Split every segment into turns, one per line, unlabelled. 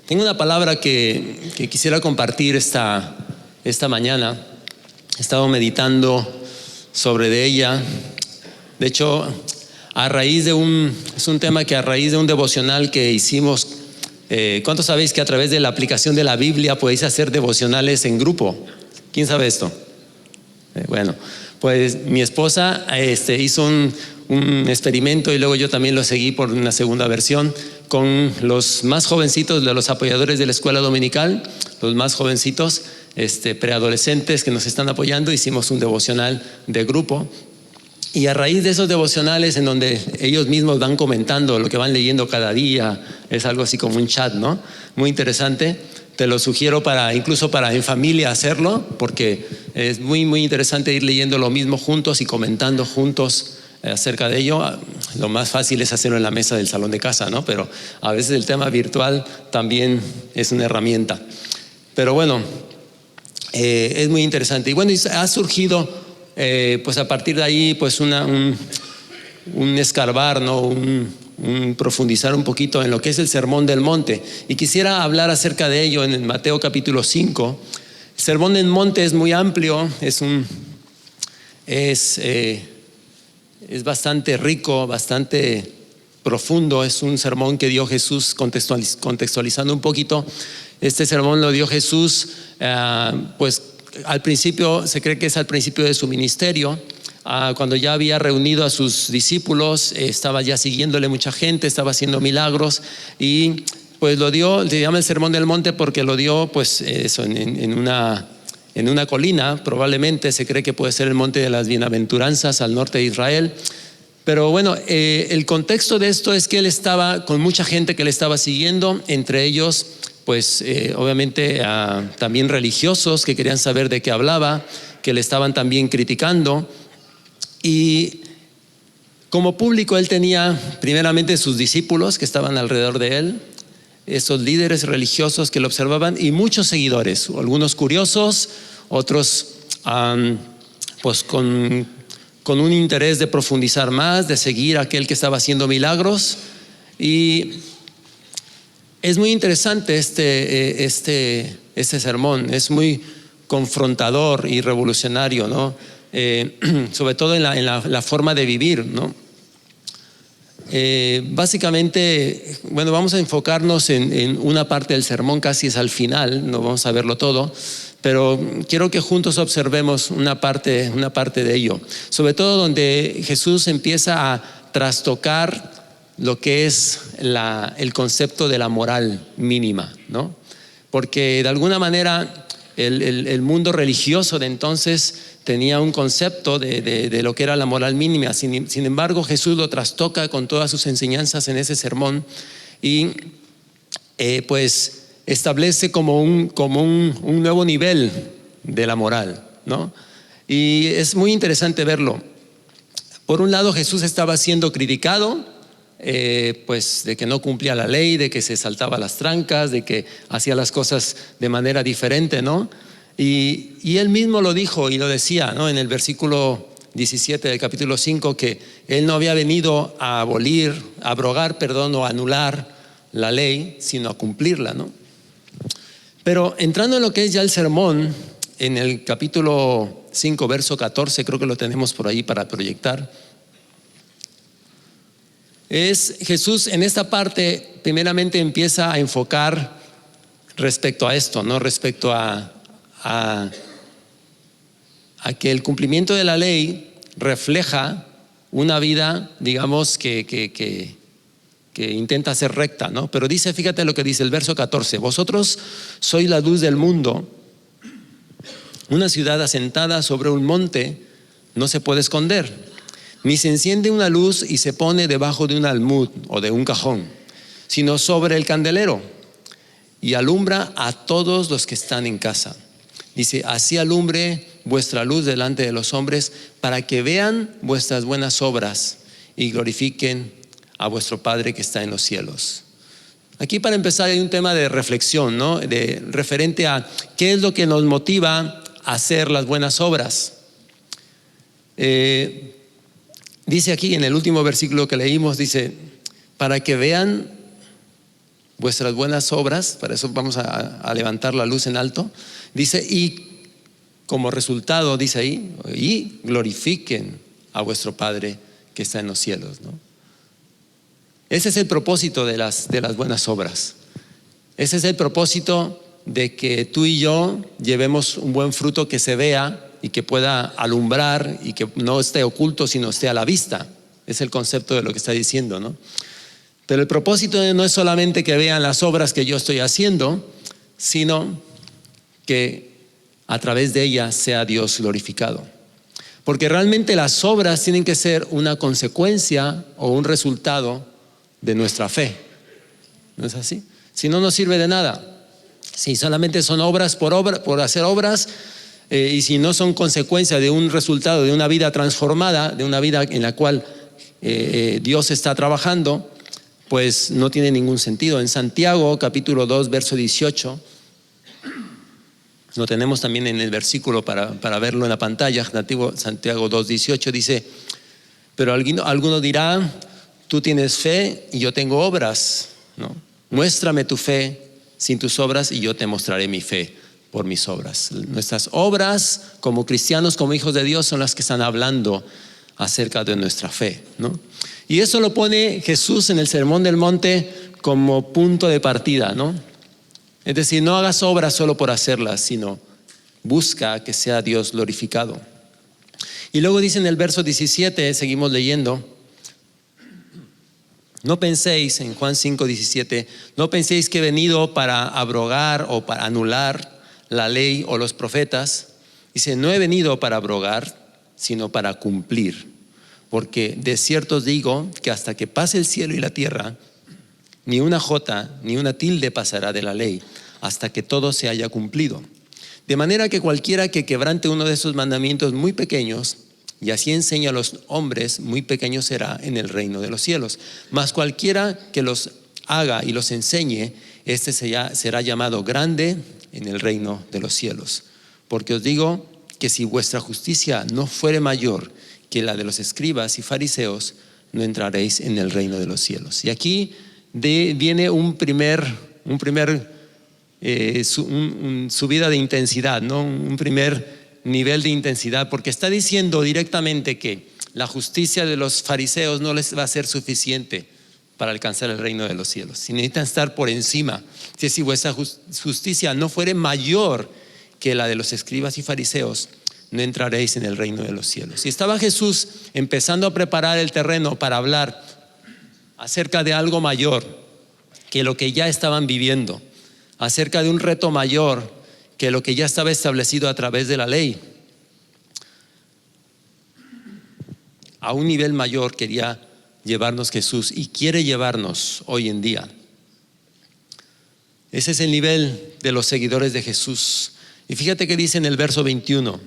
Tengo una palabra que quisiera compartir esta mañana. He estado meditando sobre ella. De hecho, es un tema que a raíz de un devocional que hicimos. ¿Cuántos sabéis que a través de la aplicación de la Biblia podéis hacer devocionales en grupo? ¿Quién sabe esto? Bueno, pues mi esposa hizo un experimento y luego yo también lo seguí por una segunda versión con los más jovencitos de los apoyadores de la escuela dominical, los más jovencitos, preadolescentes que nos están apoyando. Hicimos un devocional de grupo y a raíz de esos devocionales en donde ellos mismos van comentando lo que van leyendo cada día, es algo así como un chat, ¿no? Muy interesante. Te lo sugiero incluso para en familia hacerlo, porque es muy, muy interesante ir leyendo lo mismo juntos y comentando juntos acerca de ello. Lo más fácil es hacerlo en la mesa del salón de casa, ¿no? Pero a veces el tema virtual también es una herramienta. Pero bueno, es muy interesante. Y bueno, ha surgido, pues a partir de ahí, pues un escarbar, ¿no? Un profundizar un poquito en lo que es el Sermón del Monte. Y quisiera hablar acerca de ello en Mateo capítulo 5. El Sermón del Monte es muy amplio, es bastante rico, bastante profundo. Es un sermón que dio Jesús, contextualizando un poquito. Este sermón lo dio Jesús, pues al principio, se cree que es al principio de su ministerio. Cuando ya había reunido a sus discípulos, estaba ya siguiéndole mucha gente, estaba haciendo milagros y pues lo dio, se llama el Sermón del Monte porque lo dio pues en una colina. Probablemente se cree que puede ser el Monte de las Bienaventuranzas al norte de Israel. Pero bueno, el contexto de esto es que él estaba con mucha gente que le estaba siguiendo, entre ellos pues obviamente también religiosos que querían saber de qué hablaba, que le estaban también criticando. Y como público él tenía primeramente sus discípulos que estaban alrededor de él, esos líderes religiosos que lo observaban, y muchos seguidores, algunos curiosos, otros pues con un interés de profundizar más, de seguir a aquel que estaba haciendo milagros. Y es muy interesante este sermón, es muy confrontador y revolucionario, ¿no? Sobre todo en la forma de vivir, ¿no? Básicamente, bueno, vamos a enfocarnos en una parte del sermón, casi es al final, no vamos a verlo todo, pero quiero que juntos observemos una parte de ello, sobre todo donde Jesús empieza a trastocar lo que es el concepto de la moral mínima, ¿no? Porque de alguna manera el mundo religioso de entonces tenía un concepto de lo que era la moral mínima. Sin embargo, Jesús lo trastoca con todas sus enseñanzas en ese sermón y pues establece como un nuevo nivel de la moral, ¿no? Y es muy interesante verlo. Por un lado, Jesús estaba siendo criticado, pues de que no cumplía la ley, de que se saltaba las trancas, de que hacía las cosas de manera diferente, ¿no? Y él mismo lo dijo y lo decía, ¿no? En el versículo 17 del capítulo 5, que él no había venido a abrogar, o anular la ley, sino a cumplirla, ¿no? Pero entrando en lo que es ya el sermón, en el capítulo 5, verso 14, creo que lo tenemos por ahí para proyectar. Jesús en esta parte primeramente empieza a enfocar respecto a esto, ¿no? Respecto a que el cumplimiento de la ley refleja una vida, digamos, que intenta ser recta, ¿no? Pero dice, fíjate lo que dice el verso 14: vosotros sois la luz del mundo. Una ciudad asentada sobre un monte no se puede esconder, ni se enciende una luz y se pone debajo de un almud o de un cajón, sino sobre el candelero, y alumbra a todos los que están en casa. Dice, así alumbre vuestra luz delante de los hombres, para que vean vuestras buenas obras y glorifiquen a vuestro Padre que está en los cielos. Aquí, para empezar, hay un tema de reflexión, ¿no? Referente a qué es lo que nos motiva a hacer las buenas obras. Dice aquí en el último versículo que leímos, dice, para que vean vuestras buenas obras, para eso vamos a levantar la luz en alto, dice, y como resultado, dice ahí, y glorifiquen a vuestro Padre que está en los cielos, ¿no? Ese es el propósito de las buenas obras. Ese es el propósito de que tú y yo llevemos un buen fruto que se vea y que pueda alumbrar y que no esté oculto, sino esté a la vista. Es el concepto de lo que está diciendo, ¿no? Pero el propósito no es solamente que vean las obras que yo estoy haciendo, sino que a través de ellas sea Dios glorificado. Porque realmente las obras tienen que ser una consecuencia o un resultado de nuestra fe. ¿No es así? Si no, no sirve de nada. Si solamente son obras por hacer obras, y si no son consecuencia de un resultado de una vida transformada, de una vida en la cual Dios está trabajando, pues no tiene ningún sentido. En Santiago capítulo 2 verso 18, lo tenemos también en el versículo para verlo en la pantalla. Santiago 2, 18 dice, pero alguno dirá, tú tienes fe y yo tengo obras, ¿no? Muéstrame tu fe sin tus obras y yo te mostraré mi fe por mis obras. Nuestras obras como cristianos, como hijos de Dios, son las que están hablando acerca de nuestra fe, ¿no? Y eso lo pone Jesús en el Sermón del Monte como punto de partida, ¿no? Es decir, no hagas obras solo por hacerlas, sino busca que sea Dios glorificado. Y luego dice en el verso 17, seguimos leyendo, no penséis, en Juan 5, 17, no penséis que he venido para abrogar o para anular la ley o los profetas. Dice, no he venido para abrogar, sino para cumplir. Porque de cierto os digo que hasta que pase el cielo y la tierra, ni una jota ni una tilde pasará de la ley, hasta que todo se haya cumplido. De manera que cualquiera que quebrante uno de esos mandamientos muy pequeños, y así enseña a los hombres, muy pequeño será en el reino de los cielos. Mas cualquiera que los haga y los enseñe, este será llamado grande en el reino de los cielos. Porque os digo que si vuestra justicia no fuere mayor que la de los escribas y fariseos, no entraréis en el reino de los cielos. Y aquí viene un subida de intensidad, ¿no? Un primer nivel de intensidad, porque está diciendo directamente que la justicia de los fariseos no les va a ser suficiente para alcanzar el reino de los cielos. Si necesitan estar por encima, si vuestra justicia no fuere mayor que la de los escribas y fariseos, no entraréis en el reino de los cielos. Y estaba Jesús empezando a preparar el terreno para hablar acerca de algo mayor que lo que ya estaban viviendo, acerca de un reto mayor que lo que ya estaba establecido a través de la ley. A un nivel mayor quería llevarnos Jesús y quiere llevarnos hoy en día. Ese es el nivel de los seguidores de Jesús. Y fíjate que dice en el verso 21.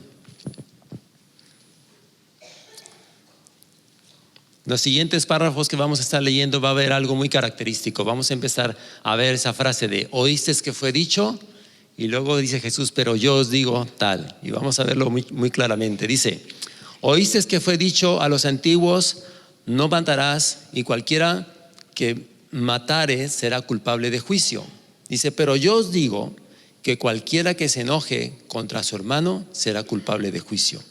Los siguientes párrafos que vamos a estar leyendo va a haber algo muy característico. Vamos a empezar a ver esa frase de oíste que fue dicho, y luego dice Jesús, pero yo os digo tal. Y vamos a verlo muy, muy claramente. Dice, oíste que fue dicho a los antiguos, no matarás, y cualquiera que matare será culpable de juicio. Dice, pero yo os digo que cualquiera que se enoje contra su hermano será culpable de juicio.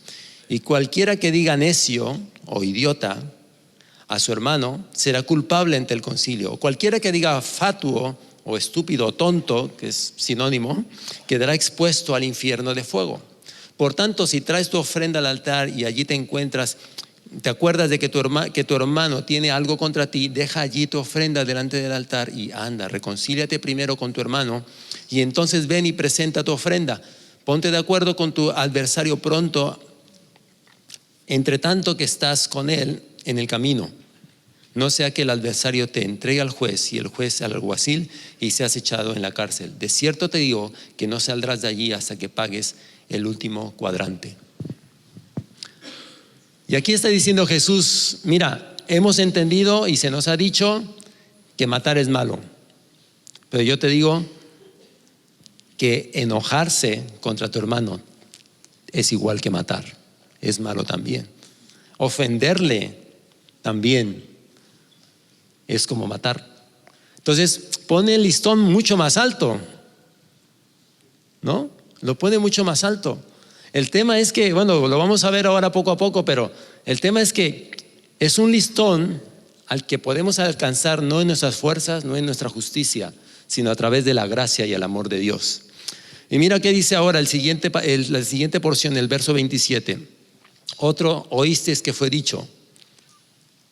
Y cualquiera que diga necio o idiota a su hermano será culpable ante el concilio. O cualquiera que diga fatuo o estúpido o tonto, que es sinónimo, quedará expuesto al infierno de fuego. Por tanto, si traes tu ofrenda al altar y allí te encuentras, te acuerdas de que tu hermano tiene algo contra ti, deja allí tu ofrenda delante del altar y anda, reconcíliate primero con tu hermano y entonces ven y presenta tu ofrenda. Ponte de acuerdo con tu adversario pronto, entre tanto que estás con él en el camino. No sea que el adversario te entregue al juez y el juez al alguacil y seas echado en la cárcel. De cierto te digo que no saldrás de allí hasta que pagues el último cuadrante. Y aquí está diciendo Jesús, mira, hemos entendido y se nos ha dicho que matar es malo. Pero yo te digo que enojarse contra tu hermano es igual que matar. Es malo también. Ofenderle también es como matar. Entonces, pone el listón mucho más alto, ¿no? Lo pone mucho más alto. El tema es que, bueno, lo vamos a ver ahora poco a poco, pero el tema es que es un listón al que podemos alcanzar no en nuestras fuerzas, no en nuestra justicia, sino a través de la gracia y el amor de Dios. Y mira qué dice ahora la siguiente porción, el verso 27. Otro oísteis que fue dicho: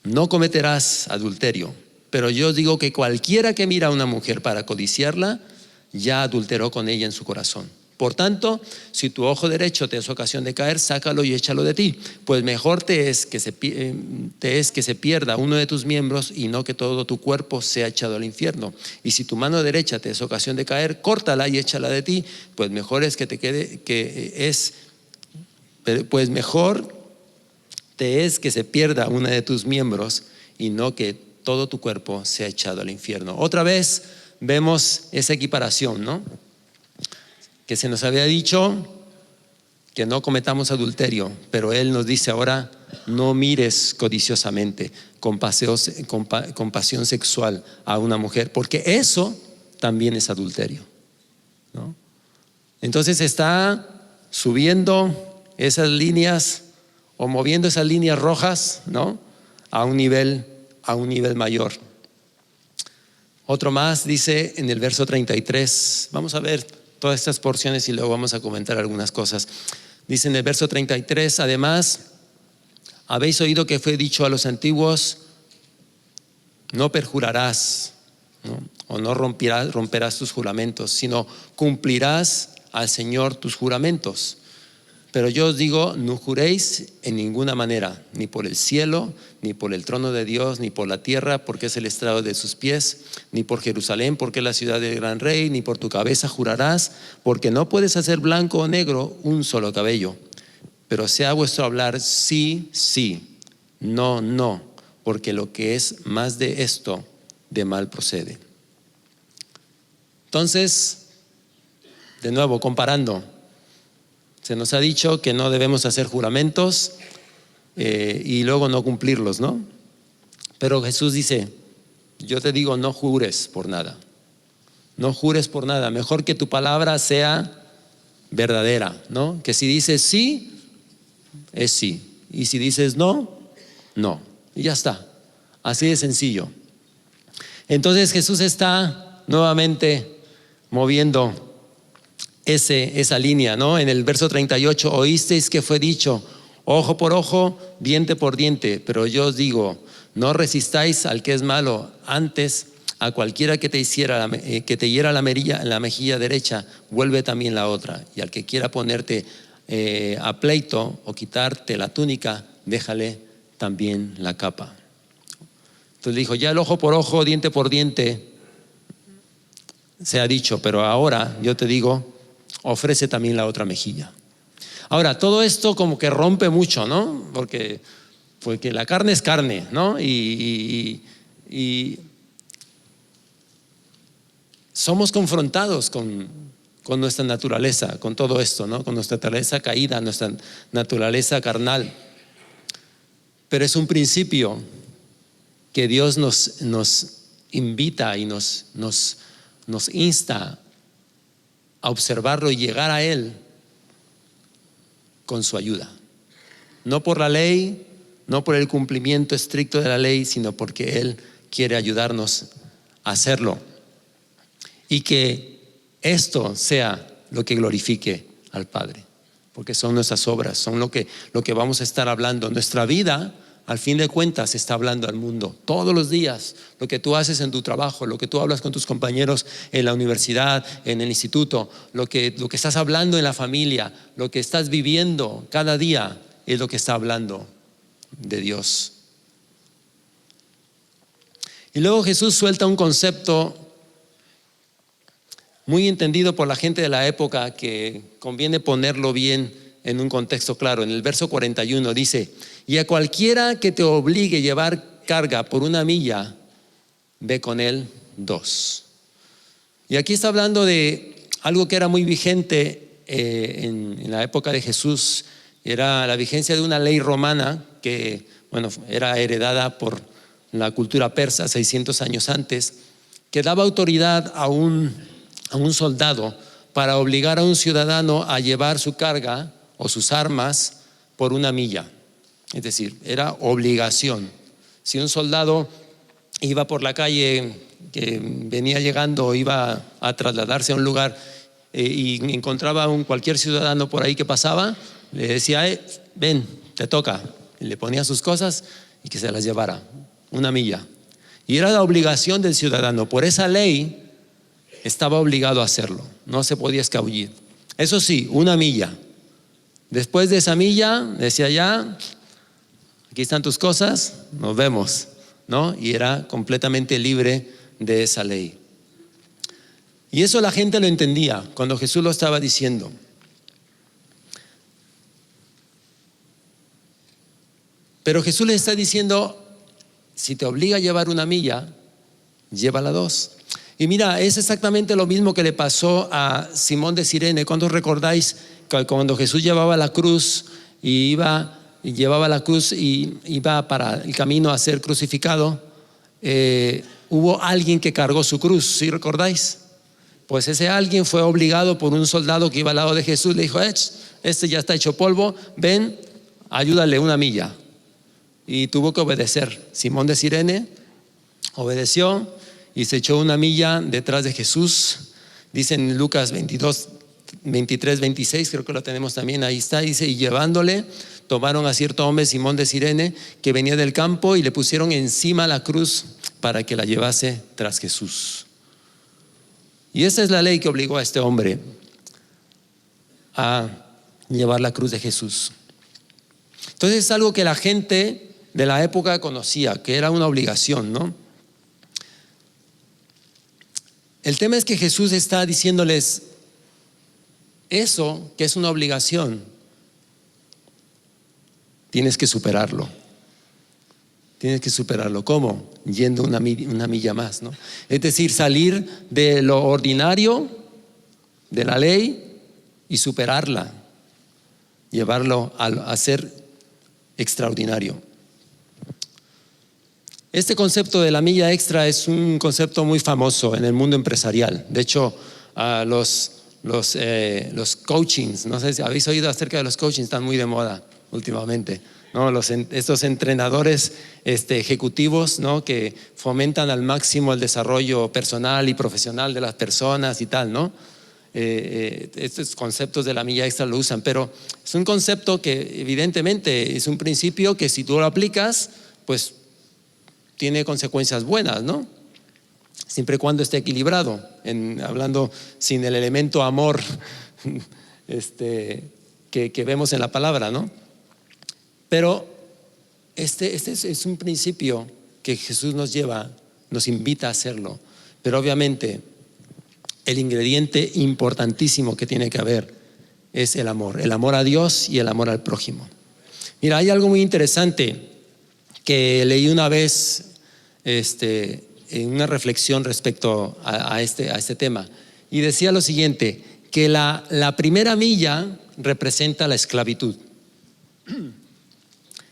no cometerás adulterio. Pero yo os digo que cualquiera que mira a una mujer para codiciarla, ya adulteró con ella en su corazón. Por tanto, si tu ojo derecho te es ocasión de caer, sácalo y échalo de ti, pues mejor te es que se pierda uno de tus miembros y no que todo tu cuerpo sea echado al infierno. Y si tu mano derecha te es ocasión de caer, córtala y échala de ti, pues mejor es que te quede pues mejor te es que se pierda una de tus miembros y no que todo tu cuerpo sea echado al infierno. Otra vez vemos esa equiparación, ¿no? Que se nos había dicho que no cometamos adulterio, pero Él nos dice ahora: no mires codiciosamente, con pasión sexual a una mujer, porque eso también es adulterio, ¿no? Entonces está subiendo esas líneas o moviendo esas líneas rojas, ¿no? a un nivel mayor. Otro más dice en el verso 33, vamos a ver todas estas porciones y luego vamos a comentar algunas cosas. Dice en el verso 33: además, habéis oído que fue dicho a los antiguos: no perjurarás, ¿no? O no romperás tus juramentos, sino cumplirás al Señor tus juramentos. Pero yo os digo: no juréis en ninguna manera, ni por el cielo, ni por el trono de Dios, ni por la tierra, porque es el estrado de sus pies, ni por Jerusalén, porque es la ciudad del gran rey, ni por tu cabeza jurarás, porque no puedes hacer blanco o negro un solo cabello. Pero sea vuestro hablar sí, sí, no, no, porque lo que es más de esto, de mal procede. Entonces, de nuevo, comparando, se nos ha dicho que no debemos hacer juramentos y luego no cumplirlos, ¿no? Pero Jesús dice: yo te digo, no jures por nada. No jures por nada. Mejor que tu palabra sea verdadera, ¿no? Que si dices sí, es sí. Y si dices no, no. Y ya está. Así de sencillo. Entonces Jesús está nuevamente moviendo esa línea, ¿no? En el verso 38, oísteis que fue dicho: ojo por ojo, diente por diente. Pero yo os digo: no resistáis al que es malo, antes a cualquiera que te hiera la mejilla derecha, vuelve también la otra. Y al que quiera ponerte a pleito o quitarte la túnica, déjale también la capa. Entonces dijo: ya el ojo por ojo, diente por diente se ha dicho, pero ahora yo te digo: ofrece también la otra mejilla. Ahora, todo esto como que rompe mucho, ¿no? Porque la carne es carne, ¿no? Y somos confrontados con nuestra naturaleza, con todo esto, ¿no? Con nuestra naturaleza caída, nuestra naturaleza carnal. Pero es un principio que Dios nos invita y nos insta a observarlo y llegar a Él con su ayuda. No por la ley, no por el cumplimiento estricto de la ley, sino porque Él quiere ayudarnos a hacerlo. Y que esto sea lo que glorifique al Padre, porque son nuestras obras, son lo que vamos a estar hablando. Nuestra vida, al fin de cuentas, está hablando al mundo todos los días. Lo que tú haces en tu trabajo, lo que tú hablas con tus compañeros en la universidad, en el instituto, lo que estás hablando en la familia, lo que estás viviendo cada día, es lo que está hablando de Dios. Y luego Jesús suelta un concepto muy entendido por la gente de la época, que conviene ponerlo bien en un contexto claro. En el verso 41 dice: y a cualquiera que te obligue a llevar carga por 1 milla, ve con él 2. Y aquí está hablando de algo que era muy vigente en la época de Jesús. Era la vigencia de una ley romana que, bueno, era heredada por la cultura persa 600 años antes, que daba autoridad a un soldado para obligar a un ciudadano a llevar su carga o sus armas por 1 milla. Es decir, era obligación. Si un soldado iba por la calle que venía llegando, iba a trasladarse a un lugar y encontraba a cualquier ciudadano por ahí que pasaba, le decía: ven, te toca. Y le ponía sus cosas y que se las llevara 1 milla. Y era la obligación del ciudadano. Por esa ley estaba obligado a hacerlo, no se podía escabullir. Eso sí, 1 milla. Después de esa milla decía: ya, aquí están tus cosas, nos vemos, ¿no? Y era completamente libre de esa ley. Y eso la gente lo entendía cuando Jesús lo estaba diciendo. Pero Jesús le está diciendo: si te obliga a llevar 1 milla, llévala 2. Y mira, es exactamente lo mismo que le pasó a Simón de Cirene. ¿Cuántos recordáis que cuando Jesús llevaba la cruz y iba para el camino a ser crucificado, hubo alguien que cargó su cruz? ¿Sí recordáis? Pues ese alguien fue obligado por un soldado que iba al lado de Jesús. Le dijo: este ya está hecho polvo, ven, ayúdale 1 milla. Y tuvo que obedecer. Simón de Cirene obedeció y se echó 1 milla detrás de Jesús. Dice en Lucas 22, 23, 26, creo que lo tenemos también, ahí está, dice: y llevándole, tomaron a cierto hombre, Simón de Cirene, que venía del campo, y le pusieron encima la cruz para que la llevase tras Jesús. Y esa es la ley que obligó a este hombre a llevar la cruz de Jesús. Entonces es algo que la gente de la época conocía, que era una obligación, ¿no? El tema es que Jesús está diciéndoles: eso que es una obligación, tienes que superarlo. Tienes que superarlo. ¿Cómo? Yendo 1 milla más, ¿no? Es decir, salir de lo ordinario, de la ley, y superarla, llevarlo a ser extraordinario. Este concepto de la milla extra es un concepto muy famoso en el mundo empresarial. De hecho, los coachings, no sé si habéis oído acerca de los coachings, están muy de moda últimamente, ¿no? Estos entrenadores ejecutivos, ¿no? Que fomentan al máximo el desarrollo personal y profesional de las personas y tal, ¿no? Estos conceptos de la milla extra lo usan, pero es un concepto que evidentemente es un principio que si tú lo aplicas, pues tiene consecuencias buenas, ¿no? Siempre y cuando esté equilibrado, hablando sin el elemento amor que vemos en la palabra, ¿no? Pero este es un principio que Jesús nos invita a hacerlo. Pero obviamente el ingrediente importantísimo que tiene que haber es el amor a Dios y el amor al prójimo. Mira, hay algo muy interesante que leí una vez en una reflexión respecto a este tema, y decía lo siguiente: que la primera milla representa la esclavitud.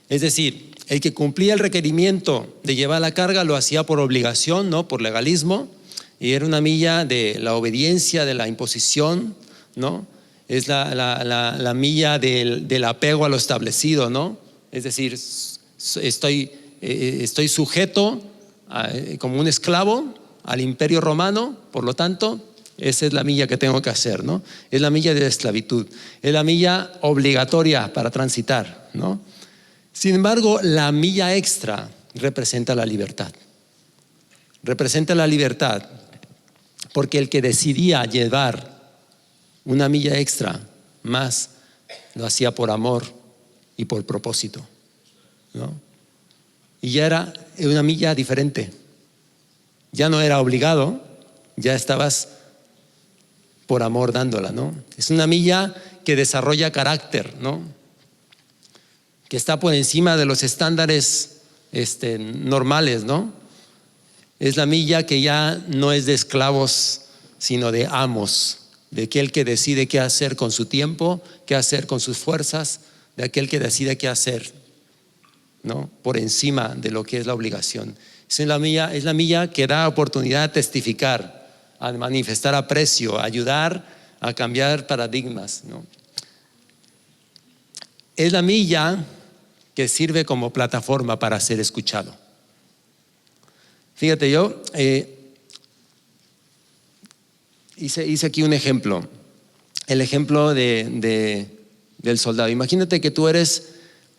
Es decir, el que cumplía el requerimiento de llevar la carga lo hacía por obligación, no por legalismo, y era 1 milla de la obediencia, de la imposición, ¿no? Es la milla del apego a lo establecido, ¿no? Es decir, estoy sujeto como un esclavo al imperio romano, por lo tanto esa es la milla que tengo que hacer, ¿no? Es la milla de la esclavitud, es la milla obligatoria para transitar, ¿no? Sin embargo, la milla extra representa la libertad. Representa la libertad, porque el que decidía llevar 1 milla extra más lo hacía por amor y por propósito, ¿no? Y ya era 1 milla diferente. Ya no era obligado, ya estabas por amor dándola, ¿no? Es 1 milla que desarrolla carácter, ¿no? Que está por encima de los estándares normales, ¿no? Es la milla que ya no es de esclavos, sino de amos, de aquel que decide qué hacer con su tiempo, qué hacer con sus fuerzas, de aquel que decide qué hacer ¿no? Por encima de lo que es la obligación. Es la milla que da oportunidad a testificar, a manifestar aprecio, a ayudar a cambiar paradigmas, ¿no? Es la milla que sirve como plataforma para ser escuchado. Fíjate, yo hice aquí un ejemplo, el ejemplo del soldado. Imagínate que tú eres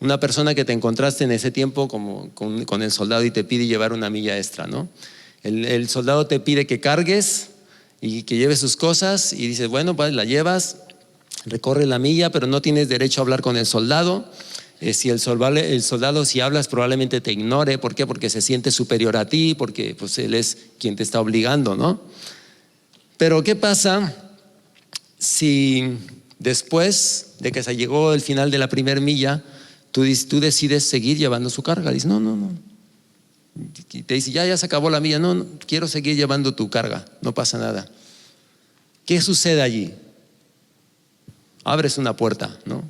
una persona que te encontraste en ese tiempo con el soldado y te pide llevar una milla extra, ¿no? El soldado te pide que cargues y que lleves sus cosas y dices, bueno, pues la llevas, recorre la milla, pero no tienes derecho a hablar con el soldado. Si el soldado, si hablas, probablemente te ignore. ¿Por qué? Porque se siente superior a ti, porque pues él es quien te está obligando, ¿no? Pero ¿qué pasa si después de que se llegó el final de la primera milla, tú decides seguir llevando su carga? Dices, no. Y te dice, ya se acabó la milla. No, quiero seguir llevando tu carga, no pasa nada. ¿Qué sucede allí? Abres una puerta, ¿no?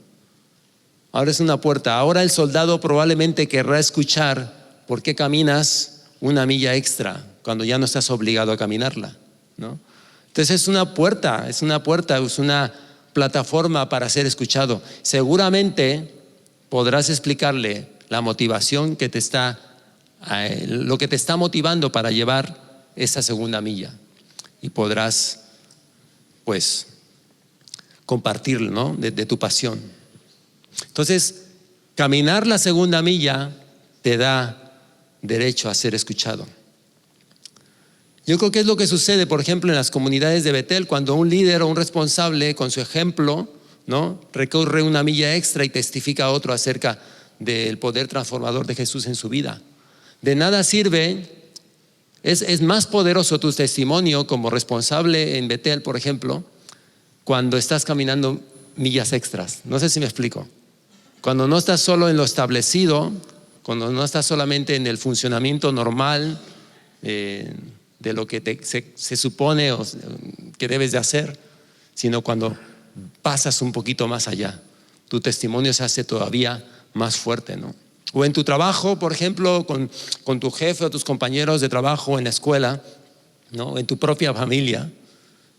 Abres una puerta. Ahora el soldado probablemente querrá escuchar por qué caminas una milla extra cuando ya no estás obligado a caminarla, ¿no? Entonces es una puerta, es una plataforma para ser escuchado. Seguramente podrás explicarle la motivación que lo que te está motivando para llevar esa segunda milla, y podrás pues compartirlo, ¿no? de tu pasión. Entonces, caminar la segunda milla te da derecho a ser escuchado. Yo creo que es lo que sucede, por ejemplo, en las comunidades de Betel, cuando un líder o un responsable con su ejemplo, ¿no?, recorre una milla extra y testifica a otro acerca del poder transformador de Jesús en su vida. De nada sirve, es más poderoso tu testimonio como responsable en Betel, por ejemplo, cuando estás caminando millas extras. No sé si me explico. Cuando no estás solo en lo establecido, cuando no estás solamente en el funcionamiento normal de lo que se supone que debes de hacer, sino cuando pasas un poquito más allá, tu testimonio se hace todavía más fuerte, ¿no? O en tu trabajo, por ejemplo, con tu jefe o tus compañeros de trabajo en la escuela, ¿no? En tu propia familia,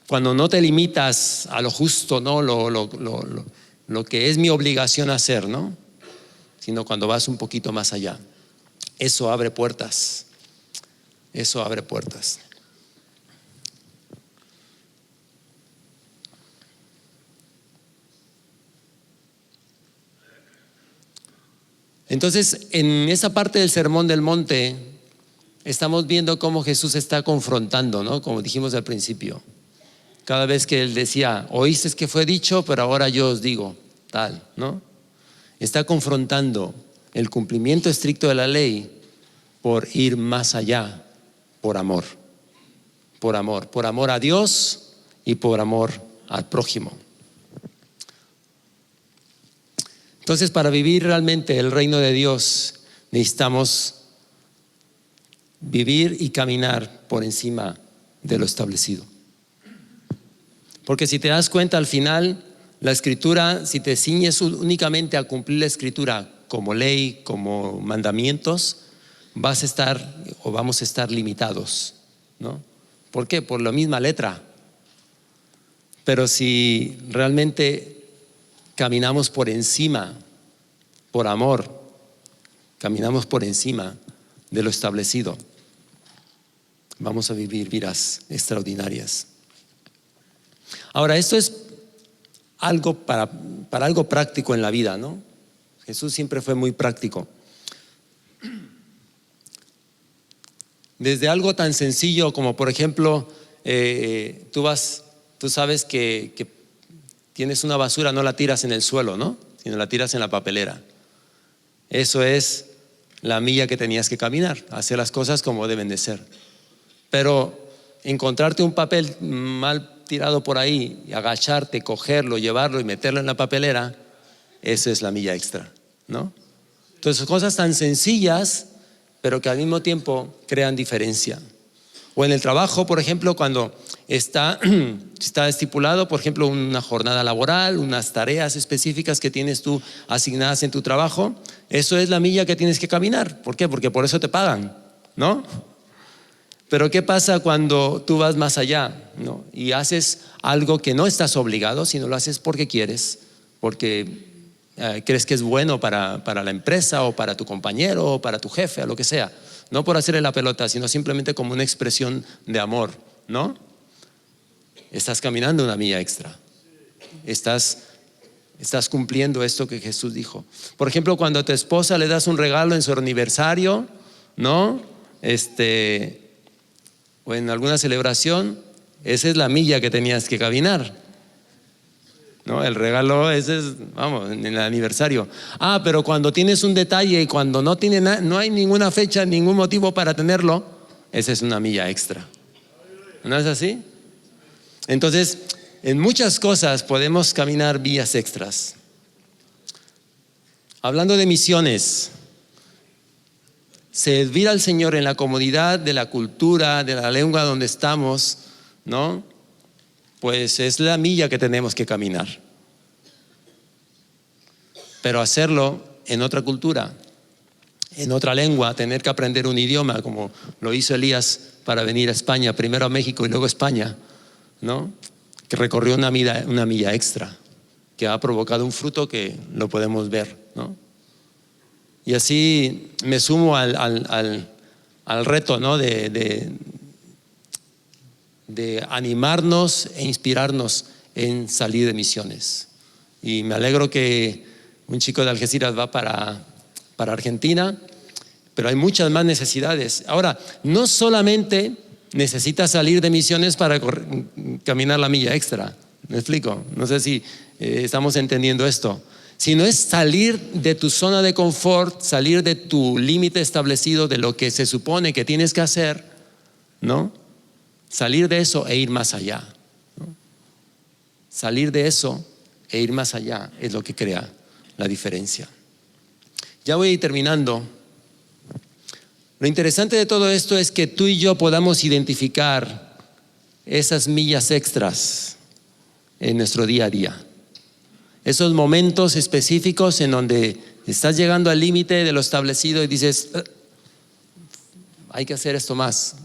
cuando no te limitas a lo justo, ¿no?, lo que es mi obligación hacer, ¿no?, sino cuando vas un poquito más allá. Eso abre puertas. Eso abre puertas. Entonces, en esa parte del Sermón del Monte, estamos viendo cómo Jesús está confrontando, ¿no?, como dijimos al principio. Cada vez que él decía, oísteis que fue dicho, pero ahora yo os digo, tal, ¿no? Está confrontando el cumplimiento estricto de la ley por ir más allá, por amor a Dios y por amor al prójimo. Entonces, para vivir realmente el reino de Dios, necesitamos vivir y caminar por encima de lo establecido. Porque si te das cuenta, al final, la escritura, si te ciñes únicamente a cumplir la escritura como ley, como mandamientos, vamos a estar limitados, ¿no? ¿Por qué? Por la misma letra. Pero si realmente caminamos por encima, por amor, caminamos por encima de lo establecido, vamos a vivir vidas extraordinarias. Ahora, esto es algo para algo práctico en la vida, ¿no? Jesús siempre fue muy práctico. Desde algo tan sencillo como, por ejemplo, tú sabes que tienes una basura, no la tiras en el suelo, ¿no?, sino la tiras en la papelera. Eso es la milla que tenías que caminar, hacer las cosas como deben de ser. Pero encontrarte un papel mal tirado por ahí y agacharte, cogerlo, llevarlo y meterlo en la papelera, eso es la milla extra, ¿no? Entonces, cosas tan sencillas, pero que al mismo tiempo crean diferencia. O en el trabajo, por ejemplo, cuando está estipulado, por ejemplo, una jornada laboral, unas tareas específicas que tienes tú asignadas en tu trabajo, Eso es la milla que tienes que caminar. ¿Por qué? Porque por eso te pagan, ¿no? Pero ¿qué pasa cuando tú vas más allá, ¿no? Y haces algo que no estás obligado, sino lo haces porque quieres, porque crees que es bueno para la empresa o para tu compañero o para tu jefe o lo que sea. No por hacerle la pelota, sino simplemente como una expresión de amor, ¿no? Estás caminando una milla extra. Estás cumpliendo esto que Jesús dijo. Por ejemplo, cuando a tu esposa le das un regalo en su aniversario, ¿no? O en alguna celebración, esa es la milla que tenías que caminar, ¿no? El regalo, ese es, vamos, en el aniversario. Pero cuando tienes un detalle y cuando no hay ninguna fecha, ningún motivo para tenerlo, esa es una milla extra. ¿No es así? Entonces, en muchas cosas podemos caminar millas extras. Hablando de misiones, servir al Señor en la comodidad de la cultura, de la lengua donde estamos, ¿no? Pues es la milla que tenemos que caminar. Pero hacerlo en otra cultura, en otra lengua, tener que aprender un idioma, como lo hizo Elías para venir a España, primero a México y luego a España, ¿no? Que recorrió una milla extra, que ha provocado un fruto que lo podemos ver, ¿no? Y así me sumo al reto, ¿no? de animarnos e inspirarnos en salir de misiones. Y me alegro que un chico de Algeciras va para Argentina, pero hay muchas más necesidades. Ahora, no solamente necesitas salir de misiones para caminar la milla extra. ¿Me explico? No sé si estamos entendiendo esto. Sino es salir de tu zona de confort, salir de tu límite establecido de lo que se supone que tienes que hacer, ¿no? Salir de eso e ir más allá, ¿no? Salir de eso e ir más allá es lo que crea la diferencia. Ya voy a ir terminando. Lo interesante de todo esto es que tú y yo podamos identificar esas millas extras en nuestro día a día. Esos momentos específicos en donde estás llegando al límite de lo establecido y dices, hay que hacer esto más.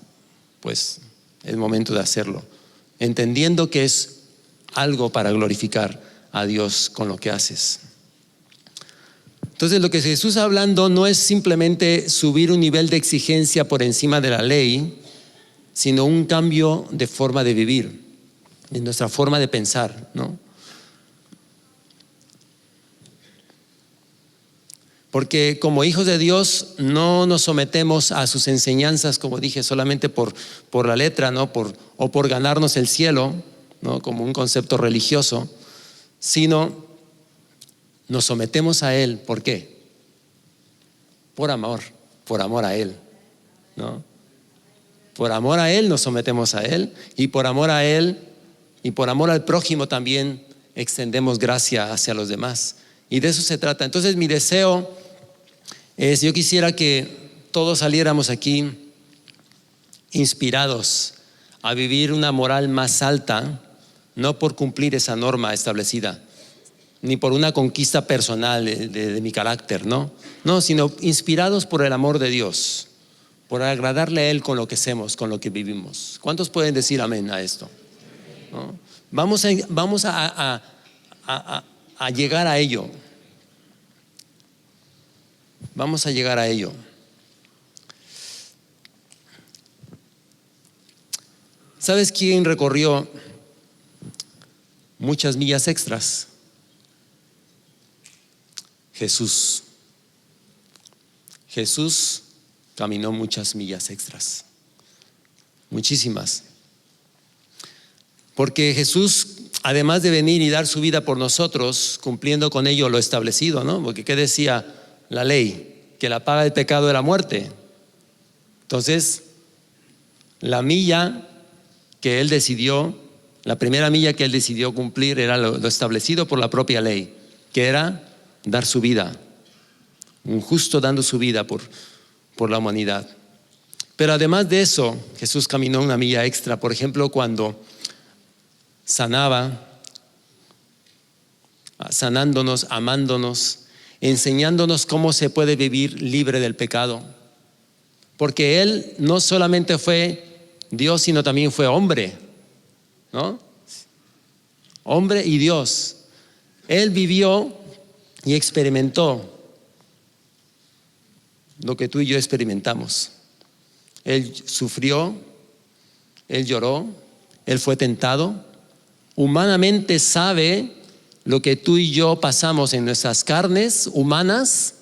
Pues es momento de hacerlo, entendiendo que es algo para glorificar a Dios con lo que haces. Entonces, lo que Jesús está hablando no es simplemente subir un nivel de exigencia por encima de la ley, sino un cambio de forma de vivir, en nuestra forma de pensar, ¿no? Porque como hijos de Dios no nos sometemos a sus enseñanzas, como dije, solamente por la letra, ¿no? o por ganarnos el cielo, ¿no? Como un concepto religioso, sino nos sometemos a Él. ¿Por qué? Por amor a Él, ¿no? Por amor a Él nos sometemos a Él, y por amor a Él y por amor al prójimo también extendemos gracia hacia los demás. Y de eso se trata. Entonces mi deseo es, yo quisiera que todos saliéramos aquí inspirados a vivir una moral más alta, no por cumplir esa norma establecida, ni por una conquista personal de mi carácter, no, sino inspirados por el amor de Dios, por agradarle a Él con lo que hacemos, con lo que vivimos. ¿Cuántos pueden decir amén a esto? ¿No? Vamos a llegar a ello. Vamos a llegar a ello. ¿Sabes quién recorrió muchas millas extras? Jesús. Jesús caminó muchas millas extras, muchísimas. Porque Jesús, además de venir y dar su vida por nosotros, cumpliendo con ello lo establecido, ¿no? Porque ¿qué decía la ley? Que la paga del pecado era muerte. Entonces, la milla que Él decidió, la primera milla que Él decidió cumplir era lo establecido por la propia ley, que era dar su vida, un justo dando su vida por la humanidad. Pero además de eso, Jesús caminó una milla extra. Por ejemplo, cuando sanaba, sanándonos, amándonos, enseñándonos cómo se puede vivir libre del pecado. Porque Él no solamente fue Dios, sino también fue hombre, ¿no? Hombre y Dios. Él vivió y experimentó lo que tú y yo experimentamos. Él sufrió, Él lloró, Él fue tentado. Humanamente sabe lo que tú y yo pasamos en nuestras carnes humanas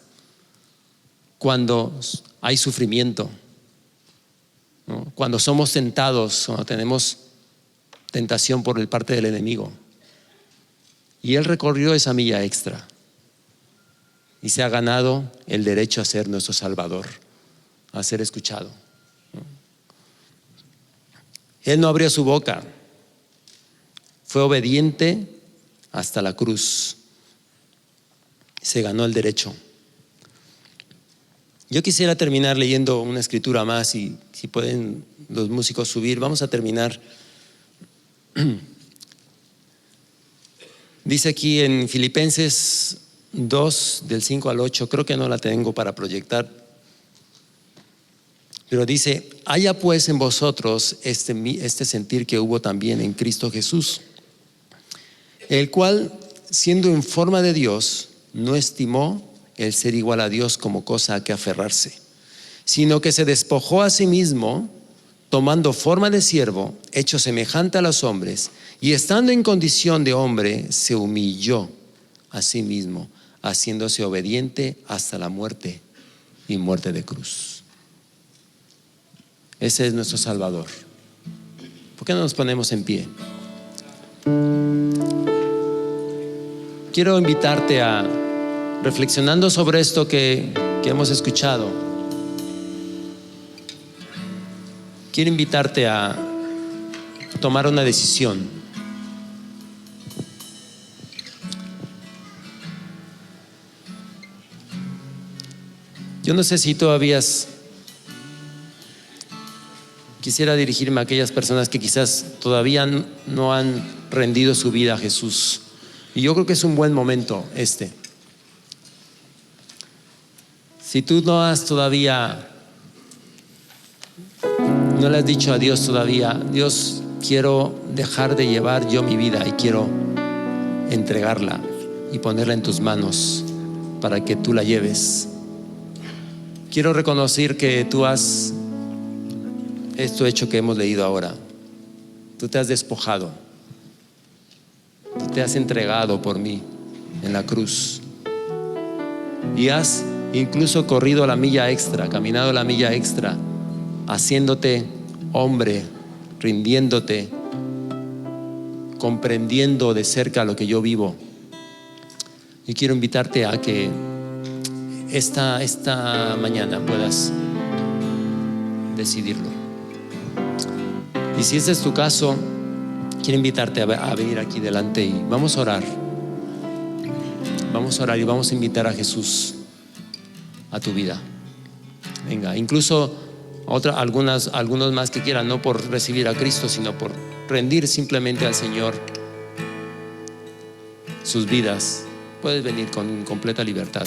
cuando hay sufrimiento, ¿no? Cuando somos tentados, cuando tenemos tentación por parte del enemigo. Y Él recorrió esa milla extra y se ha ganado el derecho a ser nuestro Salvador, a ser escuchado. Él no abrió su boca, fue obediente hasta la cruz, se ganó el derecho. Yo quisiera terminar leyendo una escritura más, y si pueden los músicos subir, vamos a terminar. Dice aquí en Filipenses 2, del 5 al 8, creo que no la tengo para proyectar, pero dice: haya pues en vosotros este sentir que hubo también en Cristo Jesús, el cual, siendo en forma de Dios, no estimó el ser igual a Dios como cosa a que aferrarse, sino que se despojó a sí mismo, tomando forma de siervo, hecho semejante a los hombres, y estando en condición de hombre, se humilló a sí mismo, haciéndose obediente hasta la muerte, y muerte de cruz. Ese es nuestro Salvador. ¿Por qué no nos ponemos en pie? Quiero invitarte a, reflexionando sobre esto que hemos escuchado, quiero invitarte a tomar una decisión. Yo no sé si todavía quisiera dirigirme a aquellas personas que quizás todavía no han rendido su vida a Jesús. Y yo creo que es un buen momento este. Si tú no le has dicho a Dios todavía: Dios, quiero dejar de llevar yo mi vida y quiero entregarla y ponerla en tus manos para que tú la lleves. Quiero reconocer que tú has esto hecho que hemos leído ahora. Tú te has despojado, tú te has entregado por mí en la cruz y has incluso corrido la milla extra, caminado la milla extra, haciéndote hombre, rindiéndote, comprendiendo de cerca lo que yo vivo. Y quiero invitarte a que esta mañana puedas decidirlo. Y si ese es tu caso, quiero invitarte a venir aquí delante y vamos a orar. Vamos a orar y vamos a invitar a Jesús a tu vida. Venga, incluso algunos más que quieran, no por recibir a Cristo, sino por rendir simplemente al Señor sus vidas. Puedes venir con completa libertad.